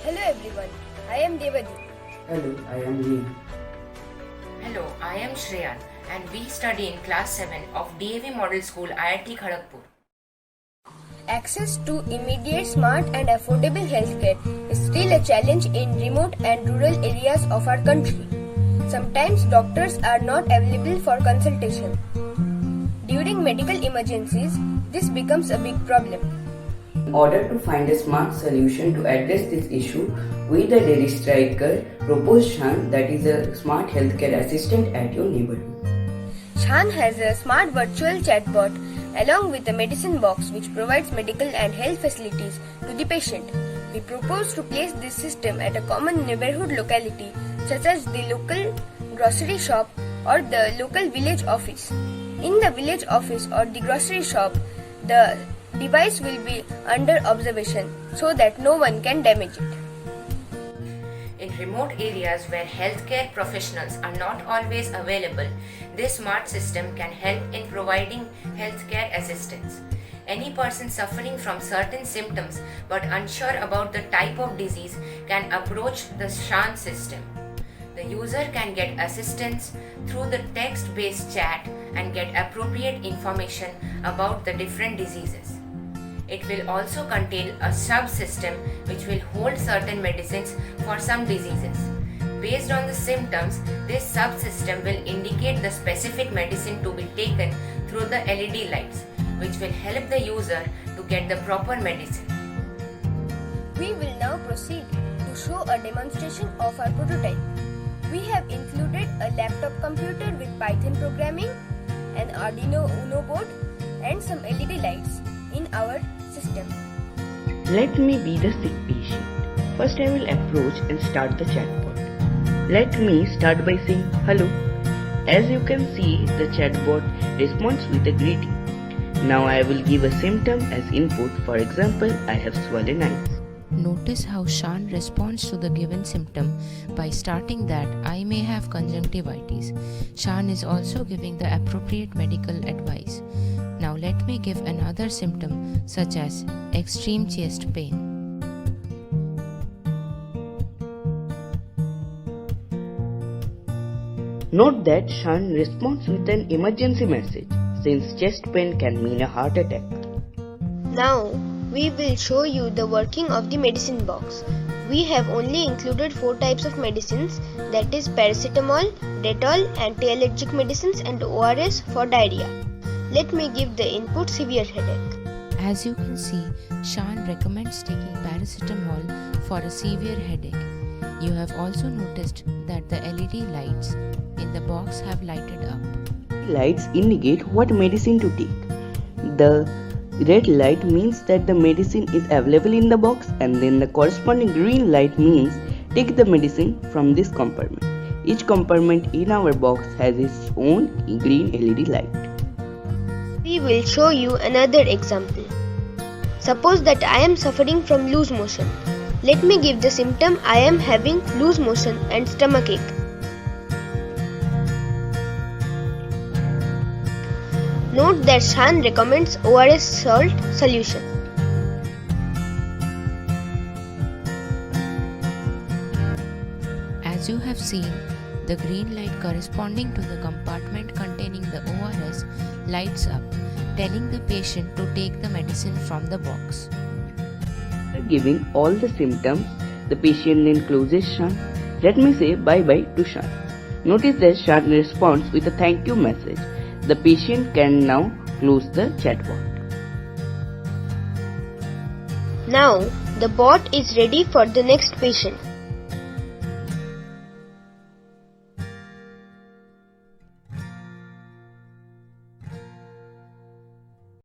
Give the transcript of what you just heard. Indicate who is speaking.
Speaker 1: Hello everyone, I am Devadi.
Speaker 2: Hello, I am Rian.
Speaker 3: Hello, I am Shreyan and we study in class 7 of DAV Model School, IIT Kharagpur.
Speaker 1: Access to immediate, smart and affordable healthcare is still a challenge in remote and rural areas of our country. Sometimes doctors are not available for consultation. During medical emergencies, this becomes a big problem.
Speaker 2: In order to find a smart solution to address this issue, we the Daily Striker propose Shan, that is a smart healthcare assistant at your neighborhood.
Speaker 1: Shan has a smart virtual chatbot along with a medicine box which provides medical and health facilities to the patient. We propose to place this system at a common neighborhood locality such as the local grocery shop or the local village office. In the village office or the grocery shop, the device will be under observation so that no one can damage it.
Speaker 3: In remote areas where healthcare professionals are not always available, this smart system can help in providing healthcare assistance. Any person suffering from certain symptoms but unsure about the type of disease can approach the Shan system. The user can get assistance through the text-based chat and get appropriate information about the different diseases. It will also contain a subsystem which will hold certain medicines for some diseases. Based on the symptoms, this subsystem will indicate the specific medicine to be taken through the LED lights, which will help the user to get the proper medicine.
Speaker 1: We will now proceed to show a demonstration of our prototype. We have included a laptop computer with Python programming, an Arduino Uno board and some LED lights in our system.
Speaker 4: Let me be the sick patient. First I will approach and start the chatbot. Let me start by saying hello. As you can see, the chatbot responds with a greeting. Now I will give a symptom as input. For example, I have swollen eyes.
Speaker 5: Notice how Shan responds to the given symptom by starting that I may have conjunctivitis. Shan is also giving the appropriate medical advice. Now let me give another symptom such as extreme chest pain.
Speaker 4: Note that Shan responds with an emergency message, since chest pain can mean a heart attack.
Speaker 1: Now we will show you the working of the medicine box. We have only included 4 types of medicines, that is paracetamol, Dettol, anti-allergic medicines and ORS for diarrhea. Let me give the input severe headache.
Speaker 5: As you can see, Shan recommends taking paracetamol for a severe headache. You have also noticed that the LED lights in the box have lighted up.
Speaker 4: Lights indicate what medicine to take. The red light means that the medicine is available in the box, and then the corresponding green light means take the medicine from this compartment. Each compartment in our box has its own green LED light.
Speaker 1: We will show you another example. Suppose that I am suffering from loose motion. Let me give the symptom I am having loose motion and stomachache. Note that Shan recommends ORS salt solution.
Speaker 5: As you have seen, the green light corresponding to the compartment containing the ORS lights up, telling the patient to take the medicine from the box.
Speaker 4: After giving all the symptoms, the patient then closes Shan. Let me say bye-bye to Shan. Notice that Shan responds with a thank you message. The patient can now close the chatbot.
Speaker 1: Now the bot is ready for the next patient.